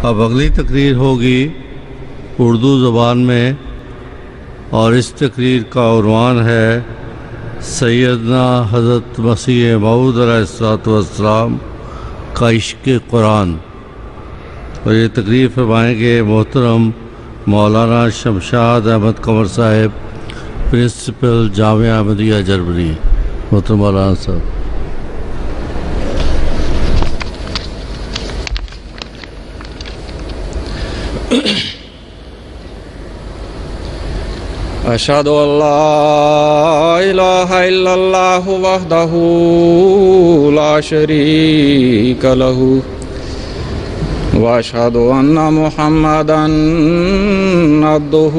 اب اگلی تقریر ہوگی اردو زبان میں، اور اس تقریر کا عنوان ہے سیدنا حضرت مسیح موعود علیہ السلام کا عشق قرآن، اور یہ تقریر فرمائیں گے محترم مولانا شمشاد احمد قمر صاحب، پرنسپل جامعہ احمدیہ جرمنی۔ محترم مولانا صاحب۔ اشہد ان لا الہ الا اللہ وحدہ لا شریک لہ واشہد ان محمدا عبدہ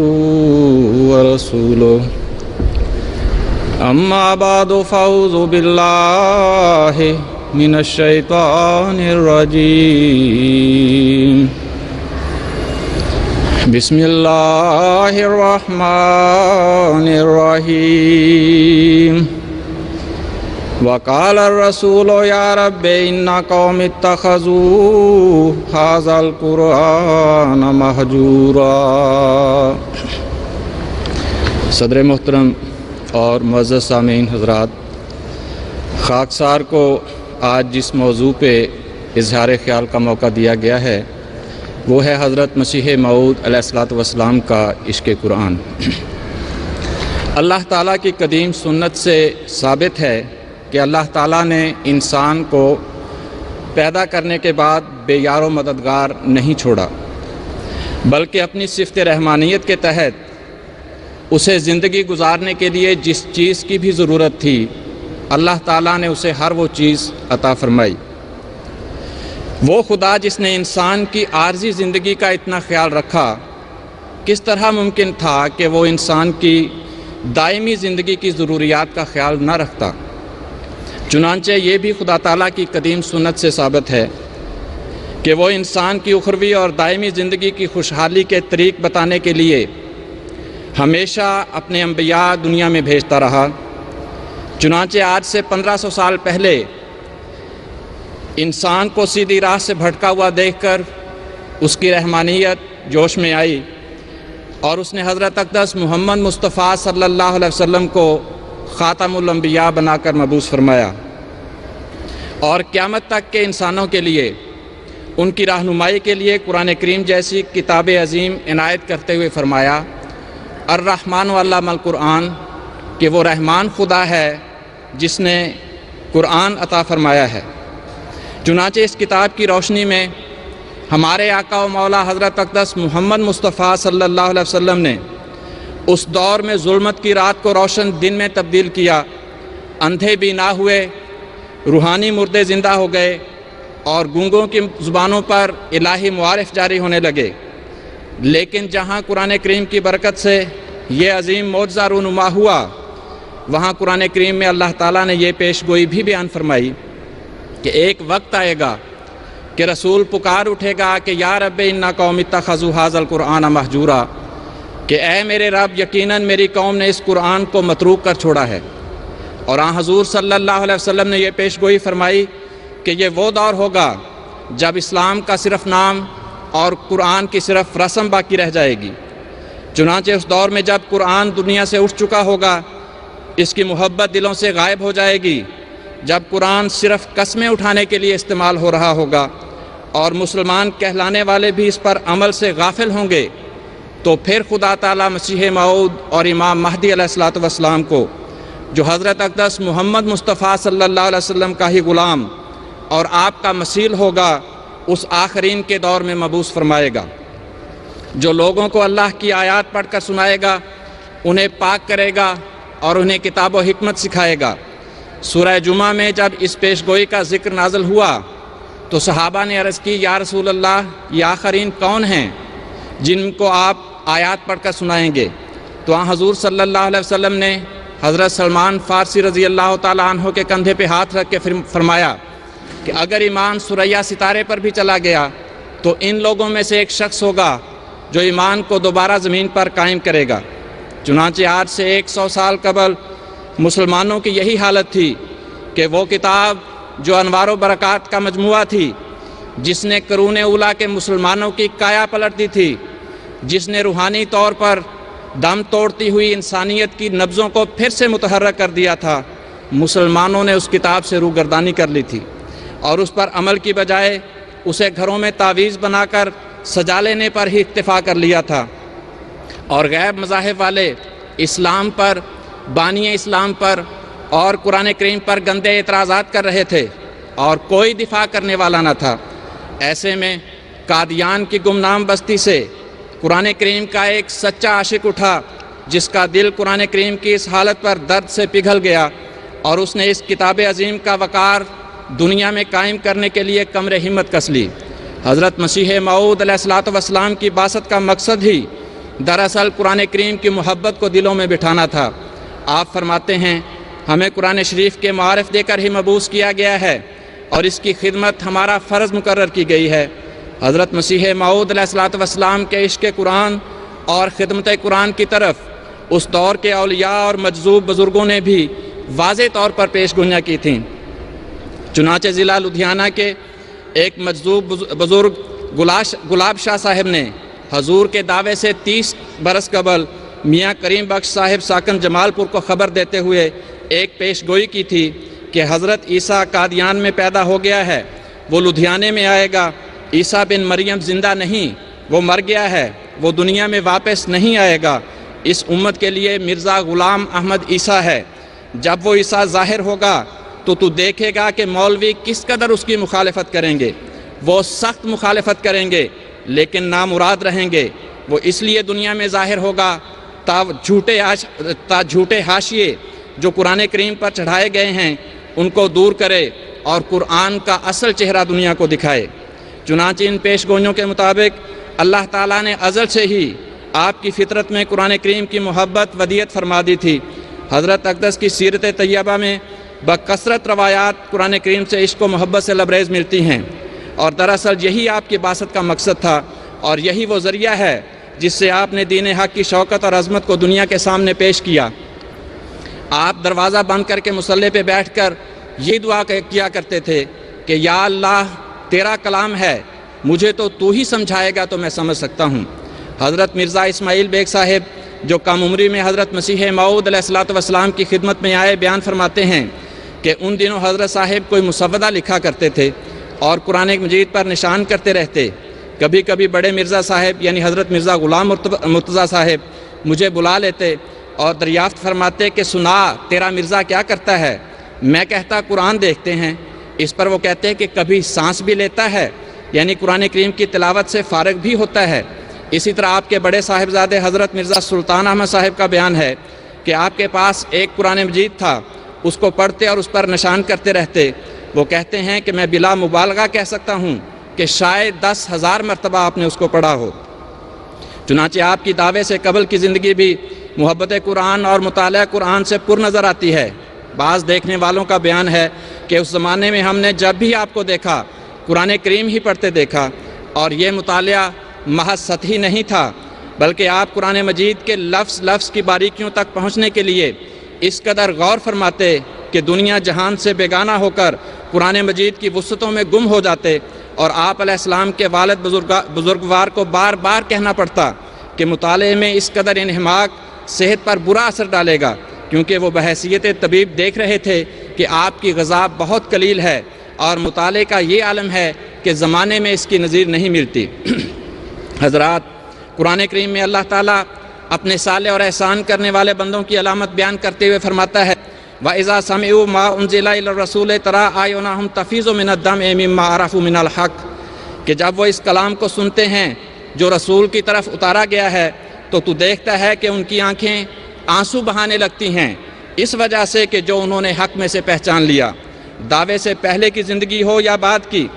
ورسولہ، اما بعد فاعوذ باللہ من الشیطان الرجیم، بسم اللہ الرحمن الرحیم۔ وقال الرسول یا رب ان قوم اتخذوا ھذا القرآن مہجورا۔ صدر محترم اور معزز سامعین حضرات، خاکسار کو آج جس موضوع پہ اظہار خیال کا موقع دیا گیا ہے وہ ہے حضرت مسیح موعود علیہ السلام کا عشق قرآن۔ اللہ تعالیٰ کی قدیم سنت سے ثابت ہے کہ اللہ تعالیٰ نے انسان کو پیدا کرنے کے بعد بے یار و مددگار نہیں چھوڑا، بلکہ اپنی صفت رحمانیت کے تحت اسے زندگی گزارنے کے لیے جس چیز کی بھی ضرورت تھی اللہ تعالیٰ نے اسے ہر وہ چیز عطا فرمائی۔ وہ خدا جس نے انسان کی عارضی زندگی کا اتنا خیال رکھا، کس طرح ممکن تھا کہ وہ انسان کی دائمی زندگی کی ضروریات کا خیال نہ رکھتا؟ چنانچہ یہ بھی خدا تعالیٰ کی قدیم سنت سے ثابت ہے کہ وہ انسان کی اخروی اور دائمی زندگی کی خوشحالی کے طریق بتانے کے لیے ہمیشہ اپنے انبیاء دنیا میں بھیجتا رہا۔ چنانچہ آج سے 1500 سال پہلے انسان کو سیدھی راہ سے بھٹکا ہوا دیکھ کر اس کی رحمانیت جوش میں آئی، اور اس نے حضرت اقدس محمد مصطفیٰ صلی اللہ علیہ وسلم کو خاتم الانبیاء بنا کر مبعوث فرمایا، اور قیامت تک کے انسانوں کے لیے ان کی رہنمائی کے لیے قرآن کریم جیسی کتاب عظیم عنایت کرتے ہوئے فرمایا، الرحمن علم القرآن، کہ وہ رحمان خدا ہے جس نے قرآن عطا فرمایا ہے۔ چنانچہ اس کتاب کی روشنی میں ہمارے آقا و مولا حضرت اقدس محمد مصطفیٰ صلی اللہ علیہ وسلم نے اس دور میں ظلمت کی رات کو روشن دن میں تبدیل کیا، اندھے بینا ہوئے، روحانی مردے زندہ ہو گئے، اور گونگوں کی زبانوں پر الہی معارف جاری ہونے لگے۔ لیکن جہاں قرآن کریم کی برکت سے یہ عظیم معجزہ رونما ہوا، وہاں قرآن کریم میں اللہ تعالیٰ نے یہ پیش گوئی بھی بیان فرمائی کہ ایک وقت آئے گا کہ رسول پکار اٹھے گا کہ یا رب ان قوم اتخذوا ھذا القرآن مہجورا، کہ اے میرے رب یقیناً میری قوم نے اس قرآن کو متروک کر چھوڑا ہے۔ اور آن حضور صلی اللہ علیہ وسلم نے یہ پیش گوئی فرمائی کہ یہ وہ دور ہوگا جب اسلام کا صرف نام اور قرآن کی صرف رسم باقی رہ جائے گی۔ چنانچہ اس دور میں جب قرآن دنیا سے اٹھ چکا ہوگا، اس کی محبت دلوں سے غائب ہو جائے گی، جب قرآن صرف قسمیں اٹھانے کے لیے استعمال ہو رہا ہوگا اور مسلمان کہلانے والے بھی اس پر عمل سے غافل ہوں گے، تو پھر خدا تعالیٰ مسیح موعود اور امام مہدی علیہ السلام کو، جو حضرت اقدس محمد مصطفیٰ صلی اللہ علیہ وسلم کا ہی غلام اور آپ کا مثیل ہوگا، اس آخرین کے دور میں مبعوث فرمائے گا، جو لوگوں کو اللہ کی آیات پڑھ کر سنائے گا، انہیں پاک کرے گا اور انہیں کتاب و حکمت سکھائے گا۔ سورہ جمعہ میں جب اس پیش گوئی کا ذکر نازل ہوا تو صحابہ نے عرض کی، یا رسول اللہ، یہ آخرین کون ہیں جن کو آپ آیات پڑھ کر سنائیں گے؟ تو آن حضور صلی اللہ علیہ وسلم نے حضرت سلمان فارسی رضی اللہ تعالیٰ عنہ کے کندھے پہ ہاتھ رکھ کے فرمایا کہ اگر ایمان ثریا ستارے پر بھی چلا گیا تو ان لوگوں میں سے ایک شخص ہوگا جو ایمان کو دوبارہ زمین پر قائم کرے گا۔ چنانچہ آج سے 100 سال قبل مسلمانوں کی یہی حالت تھی کہ وہ کتاب جو انوار و برکات کا مجموعہ تھی، جس نے قرون اولیٰ کے مسلمانوں کی کایا پلٹ دی تھی، جس نے روحانی طور پر دم توڑتی ہوئی انسانیت کی نبضوں کو پھر سے متحرک کر دیا تھا، مسلمانوں نے اس کتاب سے روگردانی کر لی تھی اور اس پر عمل کی بجائے اسے گھروں میں تعویذ بنا کر سجا لینے پر ہی اکتفا کر لیا تھا، اور غیب مذاہب والے اسلام پر، بانی اسلام پر اور قرآن کریم پر گندے اعتراضات کر رہے تھے اور کوئی دفاع کرنے والا نہ تھا۔ ایسے میں قادیان کی گمنام بستی سے قرآن کریم کا ایک سچا عاشق اٹھا، جس کا دل قرآن کریم کی اس حالت پر درد سے پگھل گیا، اور اس نے اس کتاب عظیم کا وقار دنیا میں قائم کرنے کے لیے کمر ہمت کس لی۔ حضرت مسیح موعود علیہ الصلوۃ والسلام کی بعثت کا مقصد ہی دراصل قرآن کریم کی محبت کو دلوں میں بٹھانا تھا۔ آپ فرماتے ہیں، ہمیں قرآن شریف کے معارف دے کر ہی مبعوث کیا گیا ہے اور اس کی خدمت ہمارا فرض مقرر کی گئی ہے۔ حضرت مسیح موعود علیہ الصلوۃ والسلام کے عشق قرآن اور خدمت قرآن کی طرف اس دور کے اولیاء اور مجذوب بزرگوں نے بھی واضح طور پر پیش گوئیاں کی تھیں۔ چنانچہ ضلع لدھیانہ کے ایک مجذوب بزرگ گلاب شاہ صاحب نے حضور کے دعوے سے 30 برس قبل میاں کریم بخش صاحب ساکن جمال پور کو خبر دیتے ہوئے ایک پیش گوئی کی تھی کہ حضرت عیسیٰ قادیان میں پیدا ہو گیا ہے، وہ لدھیانے میں آئے گا۔ عیسیٰ بن مریم زندہ نہیں، وہ مر گیا ہے، وہ دنیا میں واپس نہیں آئے گا۔ اس امت کے لیے مرزا غلام احمد عیسیٰ ہے۔ جب وہ عیسیٰ ظاہر ہوگا تو دیکھے گا کہ مولوی کس قدر اس کی مخالفت کریں گے۔ وہ سخت مخالفت کریں گے لیکن نامراد رہیں گے۔ وہ اس لیے دنیا میں ظاہر ہوگا تا جھوٹے حاشیے جو قرآن کریم پر چڑھائے گئے ہیں ان کو دور کرے اور قرآن کا اصل چہرہ دنیا کو دکھائے۔ چنانچہ ان پیش گوئیوں کے مطابق اللہ تعالیٰ نے ازل سے ہی آپ کی فطرت میں قرآن کریم کی محبت ودیعت فرما دی تھی۔ حضرت اقدس کی سیرت طیبہ میں بکثرت روایات قرآن کریم سے عشق و محبت سے لبریز ملتی ہیں، اور دراصل یہی آپ کی بعثت کا مقصد تھا، اور یہی وہ ذریعہ ہے جس سے آپ نے دین حق کی شوکت اور عظمت کو دنیا کے سامنے پیش کیا۔ آپ دروازہ بند کر کے مصلی پہ بیٹھ کر یہ دعا کیا کرتے تھے کہ یا اللہ، تیرا کلام ہے، مجھے تو ہی سمجھائے گا تو میں سمجھ سکتا ہوں۔ حضرت مرزا اسماعیل بیگ صاحب جو کم عمری میں حضرت مسیح موعود علیہ الصلوۃ والسلام کی خدمت میں آئے، بیان فرماتے ہیں کہ ان دنوں حضرت صاحب کوئی مسودہ لکھا کرتے تھے اور قرآن مجید پر نشان کرتے رہتے۔ کبھی کبھی بڑے مرزا صاحب یعنی حضرت مرزا غلام مرتضیٰ صاحب مجھے بلا لیتے اور دریافت فرماتے کہ سنا تیرا مرزا کیا کرتا ہے؟ میں کہتا قرآن دیکھتے ہیں۔ اس پر وہ کہتے کہ کبھی سانس بھی لیتا ہے، یعنی قرآن کریم کی تلاوت سے فارغ بھی ہوتا ہے۔ اسی طرح آپ کے بڑے صاحبزادے حضرت مرزا سلطان احمد صاحب کا بیان ہے کہ آپ کے پاس ایک قرآن مجید تھا، اس کو پڑھتے اور اس پر نشان کرتے رہتے۔ وہ کہتے ہیں کہ میں بلا مبالغہ کہہ سکتا ہوں کہ شاید 10,000 مرتبہ آپ نے اس کو پڑھا ہو۔ چنانچہ آپ کی دعوے سے قبل کی زندگی بھی محبت قرآن اور مطالعہ قرآن سے پر نظر آتی ہے۔ بعض دیکھنے والوں کا بیان ہے کہ اس زمانے میں ہم نے جب بھی آپ کو دیکھا قرآن کریم ہی پڑھتے دیکھا، اور یہ مطالعہ محض سطحی نہیں تھا، بلکہ آپ قرآن مجید کے لفظ لفظ کی باریکیوں تک پہنچنے کے لیے اس قدر غور فرماتے کہ دنیا جہان سے بیگانہ ہو کر قرآن مجید کی وسعتوں میں گم ہو جاتے، اور آپ علیہ السلام کے والد بزرگوار کو بار بار کہنا پڑتا کہ مطالعے میں اس قدر انہماک صحت پر برا اثر ڈالے گا، کیونکہ وہ بحیثیت طبیب دیکھ رہے تھے کہ آپ کی غذا بہت قلیل ہے اور مطالعے کا یہ عالم ہے کہ زمانے میں اس کی نظیر نہیں ملتی۔ حضرات، قرآن کریم میں اللہ تعالیٰ اپنے صالح اور احسان کرنے والے بندوں کی علامت بیان کرتے ہوئے فرماتا ہے وَإِذَا سَمِعُوا مَا أُنزِلَ إِلَى الرَّسُولِ تَرَىٰ أَعْيُنَهُمْ تَفِيضُ مِنَ الدَّمْعِ مِمَّا عَرَفُوا مِنَ الْحَقِّ، کہ جب وہ اس کلام کو سنتے ہیں جو رسول کی طرف اتارا گیا ہے تو دیکھتا ہے کہ ان کی آنکھیں آنسو بہانے لگتی ہیں، اس وجہ سے کہ جو انہوں نے حق میں سے پہچان لیا۔ دعوے سے پہلے کی زندگی ہو یا بعد کی،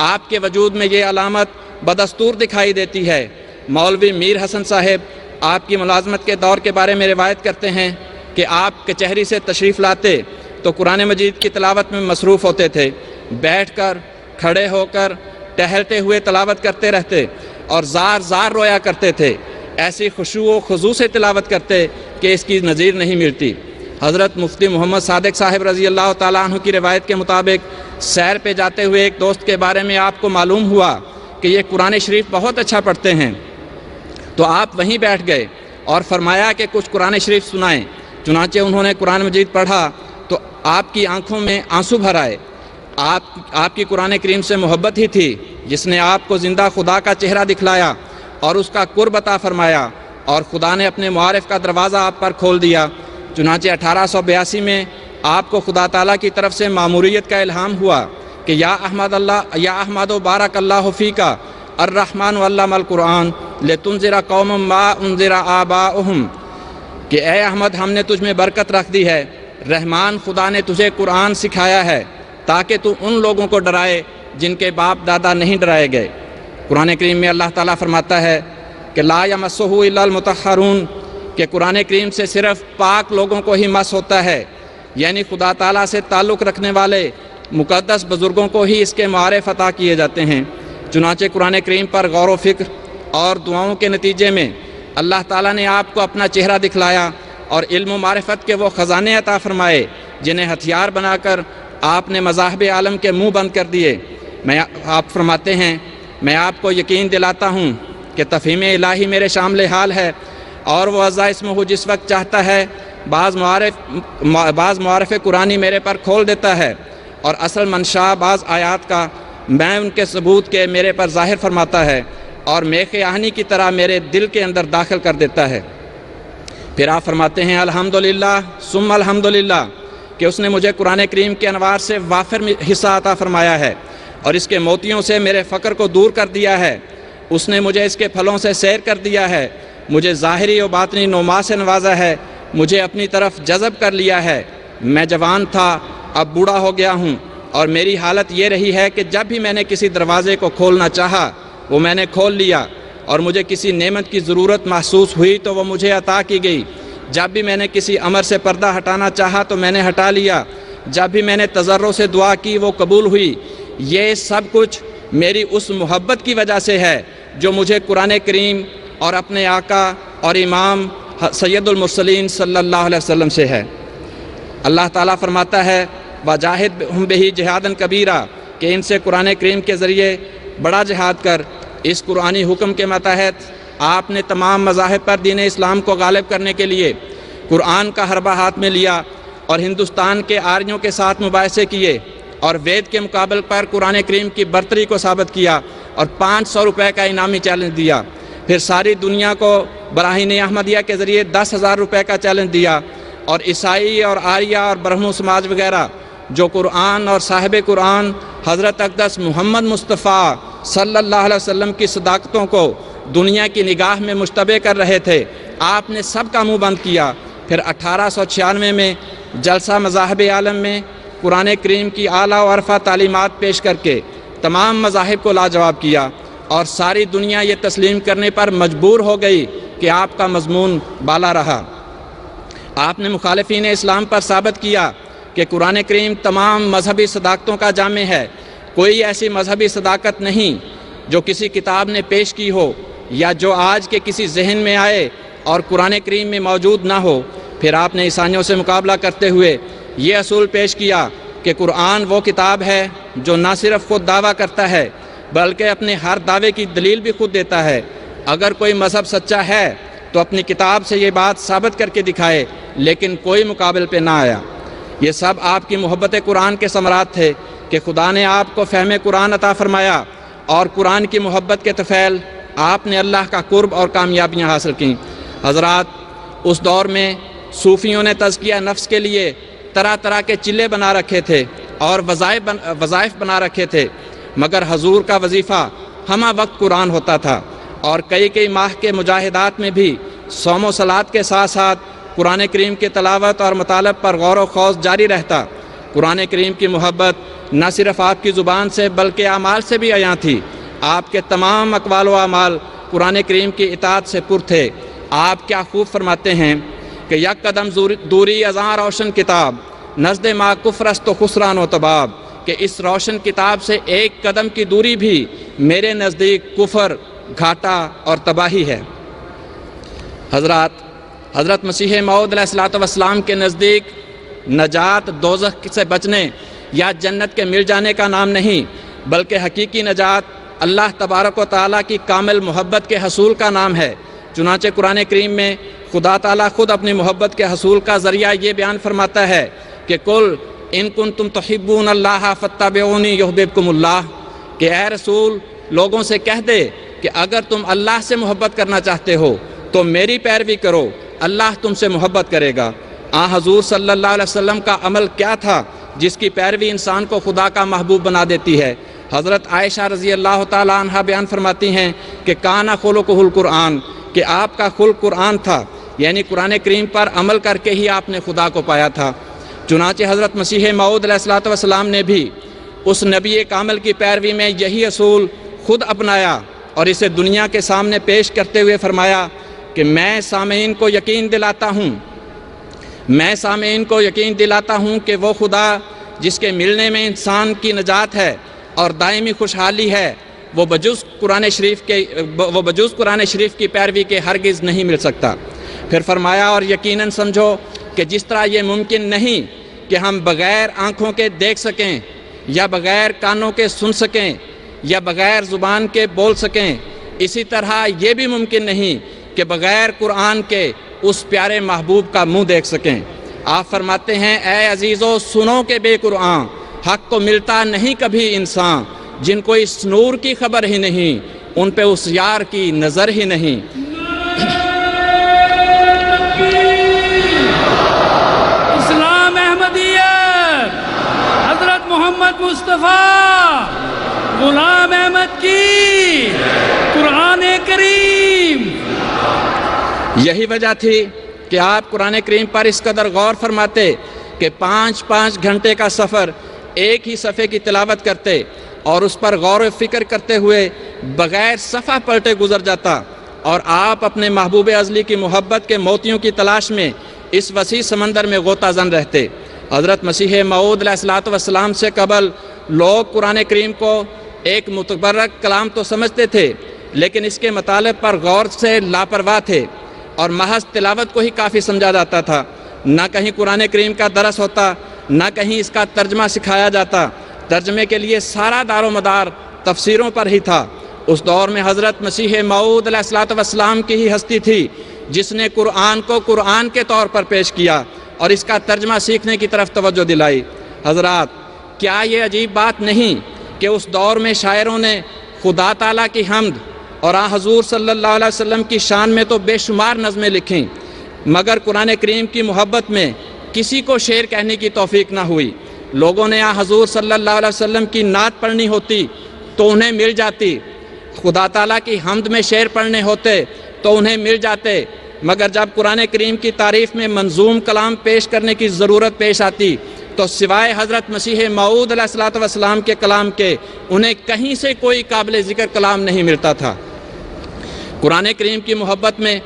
آپ کے وجود میں یہ علامت بدستور دکھائی دیتی ہے۔ مولوی میر حسن صاحب آپ کی ملازمت کے دور کے بارے میں روایت کرتے ہیں کہ آپ کچہری سے تشریف لاتے تو قرآن مجید کی تلاوت میں مصروف ہوتے تھے، بیٹھ کر، کھڑے ہو کر، ٹہلتے ہوئے تلاوت کرتے رہتے اور زار زار رویا کرتے تھے، ایسی خشوع و خضوع سے تلاوت کرتے کہ اس کی نظیر نہیں ملتی۔ حضرت مفتی محمد صادق صاحب رضی اللہ تعالیٰ عنہ کی روایت کے مطابق سیر پہ جاتے ہوئے ایک دوست کے بارے میں آپ کو معلوم ہوا کہ یہ قرآن شریف بہت اچھا پڑھتے ہیں، تو آپ وہیں بیٹھ گئے اور فرمایا کہ کچھ قرآن شریف سنائیں۔ چنانچہ انہوں نے قرآن مجید پڑھا تو آپ کی آنکھوں میں آنسو بھر آئے۔ آپ کی قرآن کریم سے محبت ہی تھی جس نے آپ کو زندہ خدا کا چہرہ دکھلایا اور اس کا قرب عطا فرمایا، اور خدا نے اپنے معارف کا دروازہ آپ پر کھول دیا۔ چنانچہ 1882 میں آپ کو خدا تعالیٰ کی طرف سے ماموریت کا الہام ہوا کہ یا احمد و بارک اللہ فیکا الرحمن علم القرآن لتنذر قوما ما انذر آباؤہم، کہ اے احمد ہم نے تجھ میں برکت رکھ دی ہے، رحمان خدا نے تجھے قرآن سکھایا ہے تاکہ تو ان لوگوں کو ڈرائے جن کے باپ دادا نہیں ڈرائے گئے۔ قرآن کریم میں اللہ تعالیٰ فرماتا ہے کہ لا یمسہ الا المطہرون، کہ قرآن کریم سے صرف پاک لوگوں کو ہی مس ہوتا ہے، یعنی خدا تعالیٰ سے تعلق رکھنے والے مقدس بزرگوں کو ہی اس کے معارف عطا کیے جاتے ہیں۔ چنانچہ قرآن کریم پر غور و فکر اور دعاؤں کے نتیجے میں اللہ تعالیٰ نے آپ کو اپنا چہرہ دکھلایا اور علم و معرفت کے وہ خزانے عطا فرمائے جنہیں ہتھیار بنا کر آپ نے مذاہب عالم کے منہ بند کر دیے۔ آپ فرماتے ہیں میں آپ کو یقین دلاتا ہوں کہ تفہیم الہی میرے شامل حال ہے، اور وہ عزا اسمہ جس وقت چاہتا ہے بعض معارف قرآنی میرے پر کھول دیتا ہے، اور اصل منشا بعض آیات کا میں ان کے ثبوت کے میرے پر ظاہر فرماتا ہے اور میخ آہنی کی طرح میرے دل کے اندر داخل کر دیتا ہے۔ پھر آپ فرماتے ہیں الحمدللہ ثم الحمدللہ، کہ اس نے مجھے قرآن کریم کے انوار سے وافر حصہ عطا فرمایا ہے اور اس کے موتیوں سے میرے فقر کو دور کر دیا ہے۔ اس نے مجھے اس کے پھلوں سے سیر کر دیا ہے، مجھے ظاہری و باطنی نعما سے نوازا ہے، مجھے اپنی طرف جذب کر لیا ہے۔ میں جوان تھا، اب بوڑھا ہو گیا ہوں، اور میری حالت یہ رہی ہے کہ جب بھی میں نے کسی دروازے کو کھولنا چاہا وہ میں نے کھول لیا، اور مجھے کسی نعمت کی ضرورت محسوس ہوئی تو وہ مجھے عطا کی گئی۔ جب بھی میں نے کسی امر سے پردہ ہٹانا چاہا تو میں نے ہٹا لیا، جب بھی میں نے تضرع سے دعا کی وہ قبول ہوئی۔ یہ سب کچھ میری اس محبت کی وجہ سے ہے جو مجھے قرآن کریم اور اپنے آقا اور امام سید المرسلین صلی اللہ علیہ وسلم سے ہے۔ اللہ تعالیٰ فرماتا ہے وَجَاهِدْهُمْ بِهِ جِهَادًا كَبِيرًا، کہ ان سے قرآن کریم کے ذریعے بڑا جہاد کر۔ اس قرآنی حکم کے ماتحت آپ نے تمام مذاہب پر دین اسلام کو غالب کرنے کے لیے قرآن کا حربہ ہاتھ میں لیا اور ہندوستان کے آریوں کے ساتھ مباحثے کیے، اور وید کے مقابل پر قرآن کریم کی برتری کو ثابت کیا اور 500 روپے کا انعامی چیلنج دیا۔ پھر ساری دنیا کو براہین احمدیہ کے ذریعے 10,000 روپے کا چیلنج دیا، اور عیسائی اور آریہ اور برہمو سماج وغیرہ جو قرآن اور صاحب قرآن حضرت اقدس محمد مصطفیٰ صلی اللہ علیہ وسلم کی صداقتوں کو دنیا کی نگاہ میں مشتبہ کر رہے تھے، آپ نے سب کا منہ بند کیا۔ پھر 1896 میں جلسہ مذاہب عالم میں قرآن کریم کی اعلیٰ و عرفہ تعلیمات پیش کر کے تمام مذاہب کو لاجواب کیا، اور ساری دنیا یہ تسلیم کرنے پر مجبور ہو گئی کہ آپ کا مضمون بالا رہا۔ آپ نے مخالفین اسلام پر ثابت کیا کہ قرآن کریم تمام مذہبی صداقتوں کا جامع ہے، کوئی ایسی مذہبی صداقت نہیں جو کسی کتاب نے پیش کی ہو یا جو آج کے کسی ذہن میں آئے اور قرآن کریم میں موجود نہ ہو۔ پھر آپ نے عیسائیوں سے مقابلہ کرتے ہوئے یہ اصول پیش کیا کہ قرآن وہ کتاب ہے جو نہ صرف خود دعویٰ کرتا ہے بلکہ اپنے ہر دعوے کی دلیل بھی خود دیتا ہے۔ اگر کوئی مذہب سچا ہے تو اپنی کتاب سے یہ بات ثابت کر کے دکھائے، لیکن کوئی مقابل پہ نہ آیا۔ یہ سب آپ کی محبت قرآن کے ثمرات تھے کہ خدا نے آپ کو فہم قرآن عطا فرمایا، اور قرآن کی محبت کے طفیل آپ نے اللہ کا قرب اور کامیابیاں حاصل کیں۔ حضرات، اس دور میں صوفیوں نے تزکیہ نفس کے لیے طرح طرح کے چلے بنا رکھے تھے اور وظائف بنا رکھے تھے، مگر حضور کا وظیفہ ہمہ وقت قرآن ہوتا تھا، اور کئی ماہ کے مجاہدات میں بھی صوم و صلات کے ساتھ ساتھ قرآن کریم کی تلاوت اور مطالب پر غور و خوض جاری رہتا۔ قرآن کریم کی محبت نہ صرف آپ کی زبان سے بلکہ اعمال سے بھی عیاں تھی۔ آپ کے تمام اقوال و اعمال قرآن کریم کی اطاعت سے پر تھے۔ آپ کیا خوب فرماتے ہیں کہ یک قدم دوری ازاں روشن کتاب، نزد ما کفر است و خسران و تباب، کہ اس روشن کتاب سے ایک قدم کی دوری بھی میرے نزدیک کفر، گھاٹا اور تباہی ہے۔ حضرت مسیح موعود علیہ الصلوۃ والسلام کے نزدیک نجات دوزخ سے بچنے یا جنت کے مل جانے کا نام نہیں، بلکہ حقیقی نجات اللہ تبارک و تعالیٰ کی کامل محبت کے حصول کا نام ہے۔ چنانچہ قرآن کریم میں خدا تعالیٰ خود اپنی محبت کے حصول کا ذریعہ یہ بیان فرماتا ہے کہ قل ان کنتم تحبون اللہ فاتبعونی یحببکم اللہ، کہ اے رسول لوگوں سے کہہ دے کہ اگر تم اللہ سے محبت کرنا چاہتے ہو تو میری پیروی کرو، اللہ تم سے محبت کرے گا۔ حضور صلی اللہ علیہ وسلم کا عمل کیا تھا جس کی پیروی انسان کو خدا کا محبوب بنا دیتی ہے؟ حضرت عائشہ رضی اللہ تعالی عنہ بیان فرماتی ہیں کہ کانا خلقہ القرآن، کہ آپ کا خلق قرآن تھا، یعنی قرآن کریم پر عمل کر کے ہی آپ نے خدا کو پایا تھا۔ چنانچہ حضرت مسیح موعود علیہ السلام نے بھی اس نبی کامل کی پیروی میں یہی اصول خود اپنایا اور اسے دنیا کے سامنے پیش کرتے ہوئے فرمایا کہ میں سامعین کو یقین دلاتا ہوں کہ وہ خدا جس کے ملنے میں انسان کی نجات ہے اور دائمی خوشحالی ہے، وہ بجز قرآن شریف کی پیروی کے ہرگز نہیں مل سکتا۔ پھر فرمایا اور یقیناً سمجھو کہ جس طرح یہ ممکن نہیں کہ ہم بغیر آنکھوں کے دیکھ سکیں یا بغیر کانوں کے سن سکیں یا بغیر زبان کے بول سکیں، اسی طرح یہ بھی ممکن نہیں کہ بغیر قرآن کے اس پیارے محبوب کا منہ دیکھ سکیں۔ آپ فرماتے ہیں اے عزیزو سنو کہ بے قرآن حق کو ملتا نہیں کبھی انسان، جن کو اس نور کی خبر ہی نہیں ان پہ اس یار کی نظر ہی نہیں۔ اسلام احمدیت، حضرت محمد مصطفیٰ غلام احمد کی قرآن کریم۔ یہی وجہ تھی کہ آپ قرآن کریم پر اس قدر غور فرماتے کہ 5 گھنٹے کا سفر ایک ہی صفحے کی تلاوت کرتے اور اس پر غور و فکر کرتے ہوئے بغیر صفحہ پلٹے گزر جاتا، اور آپ اپنے محبوب ازلی کی محبت کے موتیوں کی تلاش میں اس وسیع سمندر میں غوطہ زن رہتے۔ حضرت مسیح موعود علیہ السلام سے قبل لوگ قرآن کریم کو ایک متبرک کلام تو سمجھتے تھے، لیکن اس کے مطالب پر غور سے لاپرواہ تھے اور محض تلاوت کو ہی کافی سمجھا جاتا تھا۔ نہ کہیں قرآن کریم کا درس ہوتا، نہ کہیں اس کا ترجمہ سکھایا جاتا۔ ترجمے کے لیے سارا دار و مدار تفسیروں پر ہی تھا۔ اس دور میں حضرت مسیح موعود علیہ السلام کی ہی ہستی تھی جس نے قرآن کو قرآن کے طور پر پیش کیا اور اس کا ترجمہ سیکھنے کی طرف توجہ دلائی۔ حضرات، کیا یہ عجیب بات نہیں کہ اس دور میں شاعروں نے خدا تعالیٰ کی حمد اور حضور صلی اللہ علیہ وسلم کی شان میں تو بے شمار نظمیں لکھیں، مگر قرآن کریم کی محبت میں کسی کو شعر کہنے کی توفیق نہ ہوئی۔ لوگوں نے حضور صلی اللہ علیہ وسلم کی نعت پڑھنی ہوتی تو انہیں مل جاتی، خدا تعالیٰ کی حمد میں شعر پڑھنے ہوتے تو انہیں مل جاتے، مگر جب قرآن کریم کی تعریف میں منظوم کلام پیش کرنے کی ضرورت پیش آتی تو سوائے حضرت مسیح موعود علیہ السلام کے کلام کے انہیں کہیں سے کوئی قابل ذکر کلام نہیں ملتا تھا۔ قرآن کریم کی محبت میں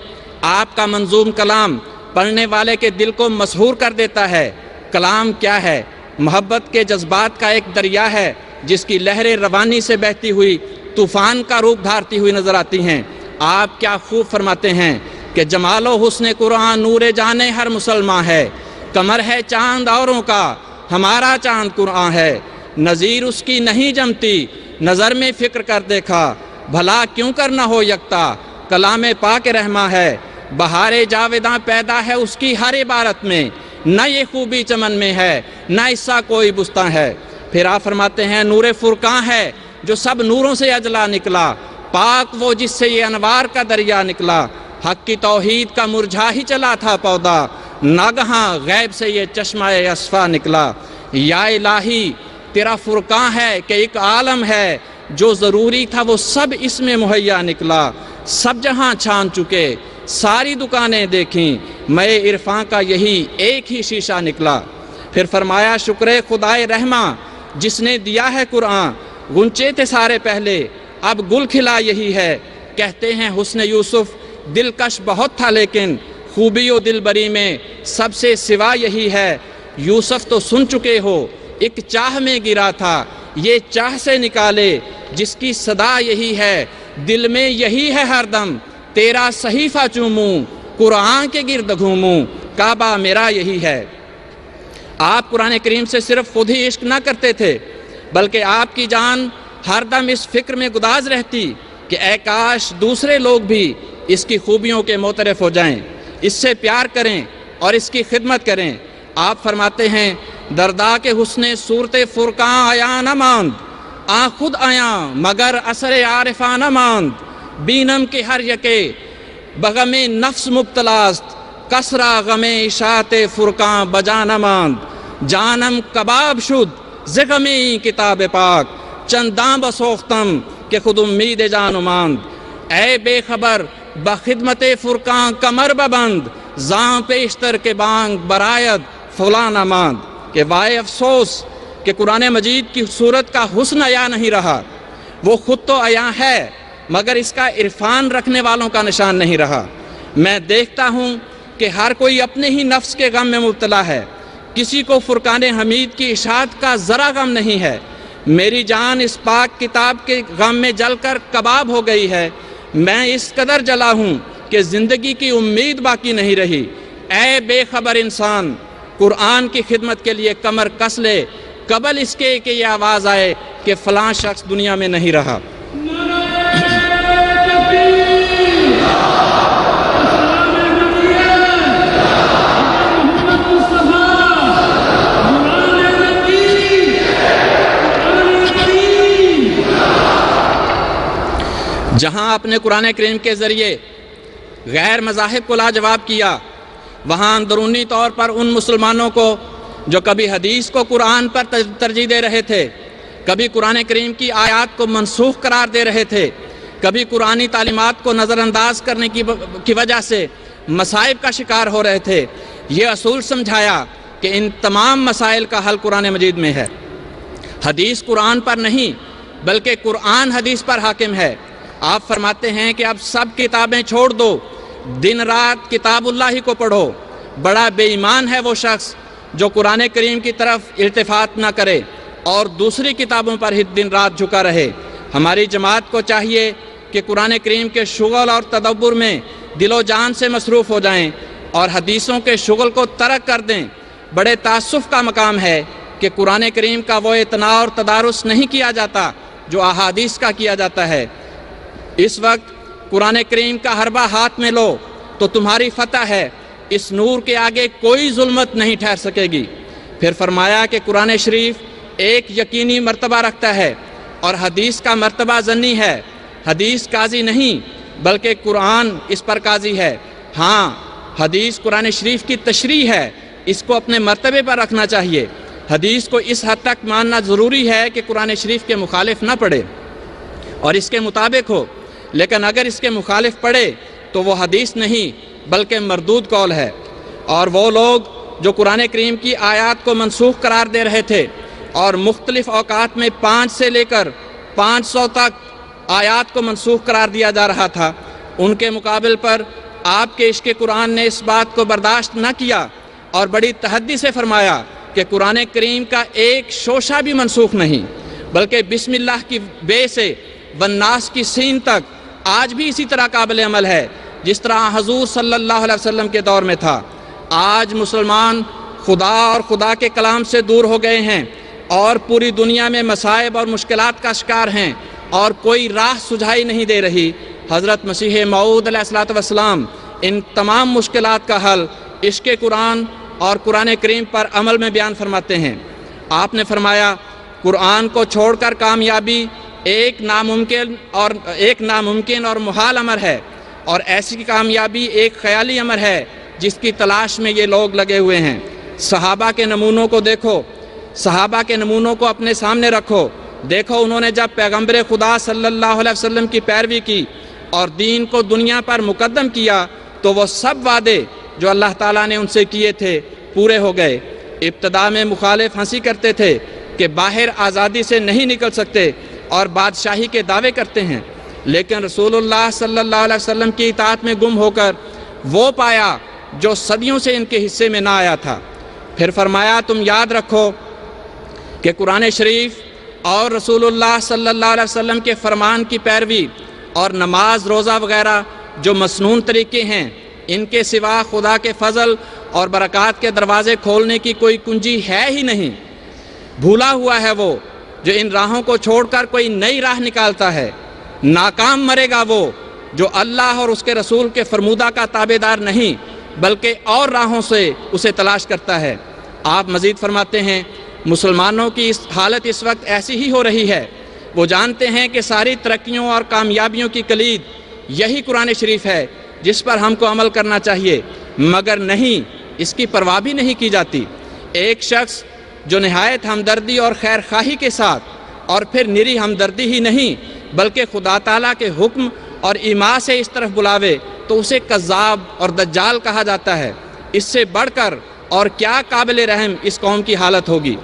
آپ کا منظوم کلام پڑھنے والے کے دل کو مسحور کر دیتا ہے۔ کلام کیا ہے؟ محبت کے جذبات کا ایک دریا ہے جس کی لہریں روانی سے بہتی ہوئی طوفان کا روپ دھارتی ہوئی نظر آتی ہیں۔ آپ کیا خوب فرماتے ہیں کہ جمال و حسن قرآن نور جانے ہر مسلمان ہے، کمر ہے چاند اوروں کا ہمارا چاند قرآن ہے، نظیر اس کی نہیں جمتی نظر میں فکر کر دیکھا، بھلا کیوں کرنا ہو یکتا کلام پاک رحماں ہے، بہار جاویداں پیدا ہے اس کی ہر عبارت میں، نہ یہ خوبی چمن میں ہے نہ ایسا کوئی بستاں ہے۔ پھر آپ فرماتے ہیں نور فرقاں ہے جو سب نوروں سے اجلا نکلا، پاک وہ جس سے یہ انوار کا دریا نکلا، حق کی توحید کا مرجھا ہی چلا تھا پودا، ناگہاں غیب سے یہ چشمہ اصفا نکلا۔ یا الہی تیرا فرقاں ہے کہ ایک عالم ہے جو ضروری تھا وہ سب اس میں مہیا نکلا، سب جہاں چھان چکے ساری دکانیں دیکھیں میں عرفاں کا یہی ایک ہی شیشہ نکلا۔ پھر فرمایا شکر خدائے رحماں جس نے دیا ہے قرآن، گنچے تھے سارے پہلے اب گل کھلا یہی ہے، کہتے ہیں حسن یوسف دلکش بہت تھا لیکن خوبی و دلبری میں سب سے سوا یہی ہے، یوسف تو سن چکے ہو ایک چاہ میں گرا تھا، یہ چاہ سے نکالے جس کی صدا یہی ہے، دل میں یہی ہے ہر دم تیرا صحیفہ چوموں، قرآن کے گرد گھوموں، کعبہ میرا یہی ہے۔ آپ قرآن کریم سے صرف خود ہی عشق نہ کرتے تھے بلکہ آپ کی جان ہر دم اس فکر میں گداز رہتی کہ اے کاش دوسرے لوگ بھی اس کی خوبیوں کے معترف ہو جائیں، اس سے پیار کریں اور اس کی خدمت کریں۔ آپ فرماتے ہیں دردا کے حسن صورت فرقاں آیا نہ ماند، آ خود آیا مگر اثر عارفاں نہ ماند، بینم کے ہر یکے بغم نفس مبتلاست، کسرا غم اشاعت فرقاں بجا نہ ماند، جانم کباب شد زغم کتاب پاک، چنداں بسوختم کہ خود امید جان ماند، اے بے خبر بخدمت فرقاں کمر ببند، زاں پیشتر کے بانگ برایت فلاں نہ ماند۔ کہ وائے افسوس کہ قرآن مجید کی صورت کا حسن عیا نہیں رہا، وہ خود تو عیا ہے مگر اس کا عرفان رکھنے والوں کا نشان نہیں رہا۔ میں دیکھتا ہوں کہ ہر کوئی اپنے ہی نفس کے غم میں مبتلا ہے، کسی کو فرقان حمید کی اشاعت کا ذرا غم نہیں ہے۔ میری جان اس پاک کتاب کے غم میں جل کر کباب ہو گئی ہے، میں اس قدر جلا ہوں کہ زندگی کی امید باقی نہیں رہی۔ اے بے خبر انسان، قرآن کی خدمت کے لیے کمر کس لے قبل اس کے کہ یہ آواز آئے کہ فلاں شخص دنیا میں نہیں رہا۔ جہاں آپ نے قرآن کریم کے ذریعے غیر مذاہب کو لاجواب کیا، وہاں اندرونی طور پر ان مسلمانوں کو جو کبھی حدیث کو قرآن پر ترجیح دے رہے تھے، کبھی قرآن کریم کی آیات کو منسوخ قرار دے رہے تھے، کبھی قرآنی تعلیمات کو نظر انداز کرنے کی وجہ سے مصائب کا شکار ہو رہے تھے، یہ اصول سمجھایا کہ ان تمام مسائل کا حل قرآن مجید میں ہے۔ حدیث قرآن پر نہیں بلکہ قرآن حدیث پر حاکم ہے۔ آپ فرماتے ہیں کہ اب سب کتابیں چھوڑ دو، دن رات کتاب اللہ ہی کو پڑھو۔ بڑا بے ایمان ہے وہ شخص جو قرآن کریم کی طرف التفات نہ کرے اور دوسری کتابوں پر ہی دن رات جھکا رہے۔ ہماری جماعت کو چاہیے کہ قرآن کریم کے شغل اور تدبر میں دل و جان سے مصروف ہو جائیں اور حدیثوں کے شغل کو ترک کر دیں۔ بڑے تاسف کا مقام ہے کہ قرآن کریم کا وہ اعتناء اور تدارس نہیں کیا جاتا جو احادیث کا کیا جاتا ہے۔ اس وقت قرآن کریم کا حربہ ہاتھ میں لو تو تمہاری فتح ہے، اس نور کے آگے کوئی ظلمت نہیں ٹھہر سکے گی۔ پھر فرمایا کہ قرآن شریف ایک یقینی مرتبہ رکھتا ہے اور حدیث کا مرتبہ ظنی ہے۔ حدیث قاضی نہیں بلکہ قرآن اس پر قاضی ہے۔ ہاں، حدیث قرآن شریف کی تشریح ہے، اس کو اپنے مرتبے پر رکھنا چاہیے۔ حدیث کو اس حد تک ماننا ضروری ہے کہ قرآن شریف کے مخالف نہ پڑھے اور اس کے مطابق ہو، لیکن اگر اس کے مخالف پڑھے تو وہ حدیث نہیں بلکہ مردود قول ہے۔ اور وہ لوگ جو قرآن کریم کی آیات کو منسوخ قرار دے رہے تھے اور مختلف اوقات میں 5 سے لے کر 500 تک آیات کو منسوخ قرار دیا جا رہا تھا، ان کے مقابل پر آپ کے عشق قرآن نے اس بات کو برداشت نہ کیا اور بڑی تحدی سے فرمایا کہ قرآن کریم کا ایک شوشہ بھی منسوخ نہیں بلکہ بسم اللہ کی بے سے والناس کی سین تک آج بھی اسی طرح قابل عمل ہے جس طرح حضور صلی اللہ علیہ وسلم کے دور میں تھا۔ آج مسلمان خدا اور خدا کے کلام سے دور ہو گئے ہیں اور پوری دنیا میں مصائب اور مشکلات کا شکار ہیں اور کوئی راہ سجھائی نہیں دے رہی۔ حضرت مسیح موعود علیہ الصلوۃ والسلام ان تمام مشکلات کا حل عشق قرآن اور قرآن کریم پر عمل میں بیان فرماتے ہیں۔ آپ نے فرمایا قرآن کو چھوڑ کر کامیابی ایک ناممکن اور محال امر ہے، اور ایسی کامیابی ایک خیالی امر ہے جس کی تلاش میں یہ لوگ لگے ہوئے ہیں۔ صحابہ کے نمونوں کو دیکھو، صحابہ کے نمونوں کو اپنے سامنے رکھو، دیکھو انہوں نے جب پیغمبر خدا صلی اللہ علیہ وسلم کی پیروی کی اور دین کو دنیا پر مقدم کیا تو وہ سب وعدے جو اللہ تعالیٰ نے ان سے کیے تھے پورے ہو گئے۔ ابتدا میں مخالف ہنسی کرتے تھے کہ باہر آزادی سے نہیں نکل سکتے اور بادشاہی کے دعوے کرتے ہیں، لیکن رسول اللہ صلی اللہ علیہ وسلم کی اطاعت میں گم ہو کر وہ پایا جو صدیوں سے ان کے حصے میں نہ آیا تھا۔ پھر فرمایا تم یاد رکھو کہ قرآن شریف اور رسول اللہ صلی اللہ علیہ وسلم کے فرمان کی پیروی اور نماز روزہ وغیرہ جو مسنون طریقے ہیں، ان کے سوا خدا کے فضل اور برکات کے دروازے کھولنے کی کوئی کنجی ہے ہی نہیں۔ بھولا ہوا ہے وہ جو ان راہوں کو چھوڑ کر کوئی نئی راہ نکالتا ہے۔ ناکام مرے گا وہ جو اللہ اور اس کے رسول کے فرمودہ کا تابعدار نہیں بلکہ اور راہوں سے اسے تلاش کرتا ہے۔ آپ مزید فرماتے ہیں مسلمانوں کی اس حالت اس وقت ایسی ہی ہو رہی ہے۔ وہ جانتے ہیں کہ ساری ترقیوں اور کامیابیوں کی کلید یہی قرآن شریف ہے جس پر ہم کو عمل کرنا چاہیے، مگر نہیں، اس کی پرواہ بھی نہیں کی جاتی۔ ایک شخص جو نہایت ہمدردی اور خیر خواہی کے ساتھ، اور پھر نری ہمدردی ہی نہیں بلکہ خدا تعالیٰ کے حکم اور ایما سے اس طرف بلاوے تو اسے کذاب اور دجال کہا جاتا ہے۔ اس سے بڑھ کر اور کیا قابل رحم اس قوم کی حالت ہوگی۔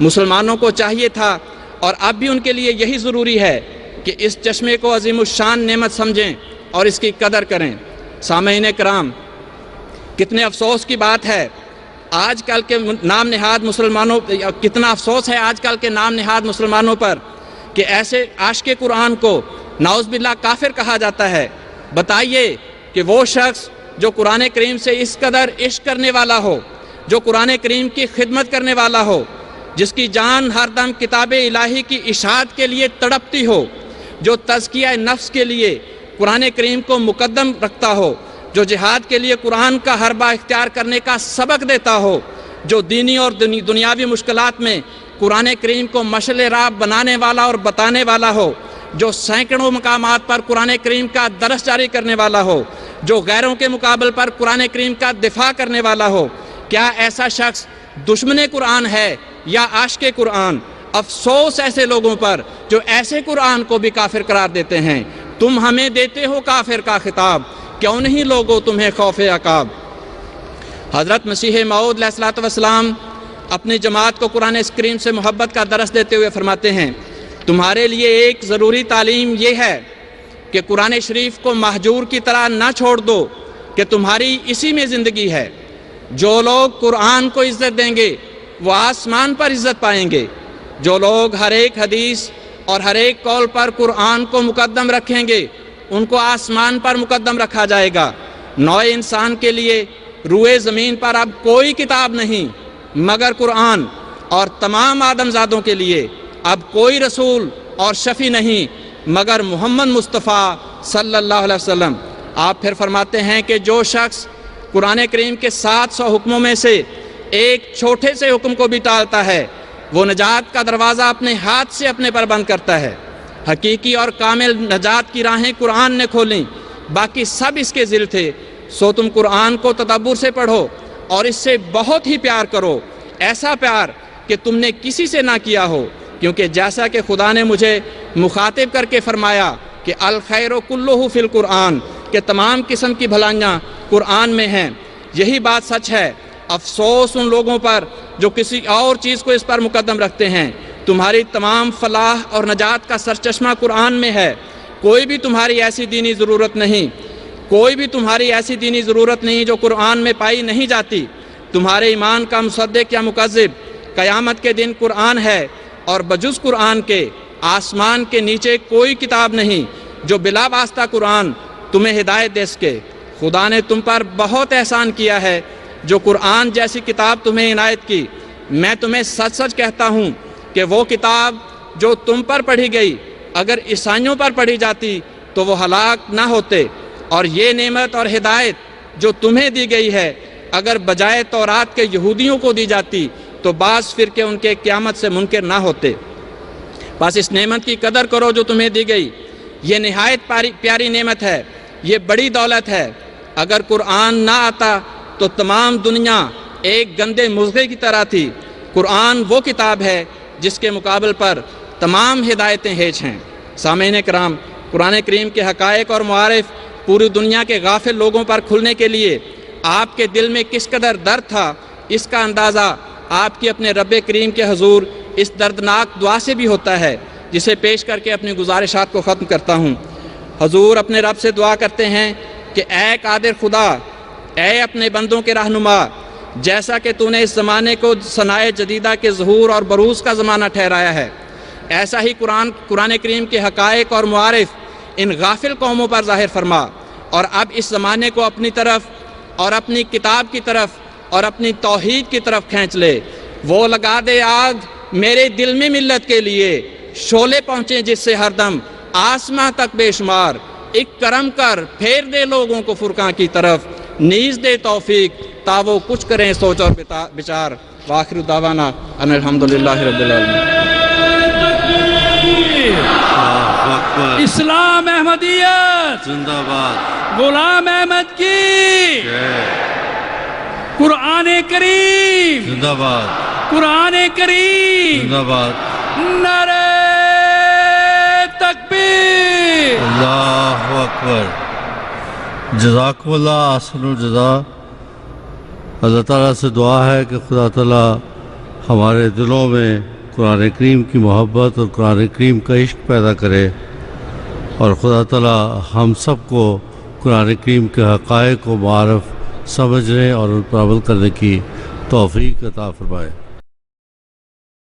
مسلمانوں کو چاہیے تھا اور اب بھی ان کے لیے یہی ضروری ہے کہ اس چشمے کو عظیم الشان نعمت سمجھیں اور اس کی قدر کریں۔ سامعین کرام، کتنے افسوس کی بات ہے آج کل کے نام نہاد مسلمانوں، کتنا افسوس ہے آج کل کے نام نہاد مسلمانوں پر کہ ایسے عاشق قرآن کو نعوذ باللہ کافر کہا جاتا ہے۔ بتائیے کہ وہ شخص جو قرآن کریم سے اس قدر عشق کرنے والا ہو، جو قرآن کریم کی خدمت کرنے والا ہو، جس کی جان ہر دم کتاب الہی کی اشاعت کے لیے تڑپتی ہو، جو تزکیہ نفس کے لیے قرآن کریم کو مقدم رکھتا ہو، جو جہاد کے لیے قرآن کا حربہ اختیار کرنے کا سبق دیتا ہو، جو دینی اور دنیاوی مشکلات میں قرآن کریم کو مشعل راہ بنانے والا اور بتانے والا ہو، جو سینکڑوں مقامات پر قرآن کریم کا درس جاری کرنے والا ہو، جو غیروں کے مقابل پر قرآن کریم کا دفاع کرنے والا ہو، کیا ایسا شخص دشمن قرآن ہے یا عاشق قرآن؟ افسوس ایسے لوگوں پر جو ایسے قرآن کو بھی کافر قرار دیتے ہیں۔ تم ہمیں دیتے ہو کافر کا خطاب، کیوں نہیں لوگو تمہیں خوف عقاب۔ حضرت مسیح موعود علیہ الصلوۃ والسلام اپنی جماعت کو قرآن کریم سے محبت کا درس دیتے ہوئے فرماتے ہیں تمہارے لیے ایک ضروری تعلیم یہ ہے کہ قرآن شریف کو مہجور کی طرح نہ چھوڑ دو کہ تمہاری اسی میں زندگی ہے۔ جو لوگ قرآن کو عزت دیں گے وہ آسمان پر عزت پائیں گے۔ جو لوگ ہر ایک حدیث اور ہر ایک قول پر قرآن کو مقدم رکھیں گے ان کو آسمان پر مقدم رکھا جائے گا۔ نوع انسان کے لیے روئے زمین پر اب کوئی کتاب نہیں مگر قرآن، اور تمام آدم زادوں کے لیے اب کوئی رسول اور شفیع نہیں مگر محمد مصطفیٰ صلی اللہ علیہ وسلم۔ آپ پھر فرماتے ہیں کہ جو شخص قرآن کریم کے 700 حکموں میں سے ایک چھوٹے سے حکم کو بھی ٹالتا ہے وہ نجات کا دروازہ اپنے ہاتھ سے اپنے پر بند کرتا ہے۔ حقیقی اور کامل نجات کی راہیں قرآن نے کھولیں، باقی سب اس کے ذل تھے۔ سو تم قرآن کو تدبر سے پڑھو اور اس سے بہت ہی پیار کرو، ایسا پیار کہ تم نے کسی سے نہ کیا ہو، کیونکہ جیسا کہ خدا نے مجھے مخاطب کر کے فرمایا کہ الخیر کلہ فی القرآن، کہ تمام قسم کی بھلائیاں قرآن میں ہیں، یہی بات سچ ہے۔ افسوس ان لوگوں پر جو کسی اور چیز کو اس پر مقدم رکھتے ہیں۔ تمہاری تمام فلاح اور نجات کا سرچشمہ قرآن میں ہے۔ کوئی بھی تمہاری ایسی دینی ضرورت نہیں، کوئی بھی تمہاری ایسی دینی ضرورت نہیں جو قرآن میں پائی نہیں جاتی۔ تمہارے ایمان کا مصدق یا مکذب قیامت کے دن قرآن ہے، اور بجز قرآن کے آسمان کے نیچے کوئی کتاب نہیں جو بلا واسطہ قرآن تمہیں ہدایت دے سکے۔ خدا نے تم پر بہت احسان کیا ہے جو قرآن جیسی کتاب تمہیں عنایت کی۔ میں تمہیں سچ سچ کہتا ہوں کہ وہ کتاب جو تم پر پڑھی گئی اگر عیسائیوں پر پڑھی جاتی تو وہ ہلاک نہ ہوتے، اور یہ نعمت اور ہدایت جو تمہیں دی گئی ہے اگر بجائے تورات کے یہودیوں کو دی جاتی تو بعض فرقے ان کے قیامت سے منکر نہ ہوتے۔ بس اس نعمت کی قدر کرو جو تمہیں دی گئی، یہ نہایت پیاری نعمت ہے، یہ بڑی دولت ہے۔ اگر قرآن نہ آتا تو تمام دنیا ایک گندے مضغے کی طرح تھی۔ قرآن وہ کتاب ہے جس کے مقابل پر تمام ہدایتیں ہیچ ہیں۔ سامعین کرام، قرآن کریم کے حقائق اور معارف پوری دنیا کے غافل لوگوں پر کھلنے کے لیے آپ کے دل میں کس قدر درد تھا، اس کا اندازہ آپ کی اپنے رب کریم کے حضور اس دردناک دعا سے بھی ہوتا ہے، جسے پیش کر کے اپنی گزارشات کو ختم کرتا ہوں۔ حضور اپنے رب سے دعا کرتے ہیں کہ اے قادر خدا، اے اپنے بندوں کے رہنما، جیسا کہ تو نے اس زمانے کو ثنائے جدیدہ کے ظہور اور بروز کا زمانہ ٹھہرایا ہے، ایسا ہی قرآن کریم کے حقائق اور معارف ان غافل قوموں پر ظاہر فرما، اور اب اس زمانے کو اپنی طرف اور اپنی کتاب کی طرف اور اپنی توحید کی طرف کھینچ لے۔ وہ لگا دے آگ میرے دل میں ملت کے لیے، شعلے پہنچے جس سے ہر دم آسماں تک بے شمار۔ ایک کرم کر پھیر دے لوگوں کو فرقاں کی طرف، نیز دے توفیق تا وہ کچھ کریں سوچ اور بچار۔ وآخر دعوانا ان الحمدللہ رب العالمین۔ اللہ اکبر، اسلام احمدیت زندہ باد، غلام احمد کی، جے، قرآن کریم، زندہ باد، قرآن کریم، زندہ باد، نعرہ تکبیر۔ اللہ اکبر۔ جزاکم اللہ احسن الجزا۔ اللہ تعالیٰ سے دعا ہے کہ خدا تعالیٰ ہمارے دلوں میں قرآن کریم کی محبت اور قرآن کریم کا عشق پیدا کرے، اور خدا تعالیٰ ہم سب کو قرآن کریم کے حقائق و معارف سمجھنے اور ان پر عمل کرنے کی توفیق عطا فرمائے۔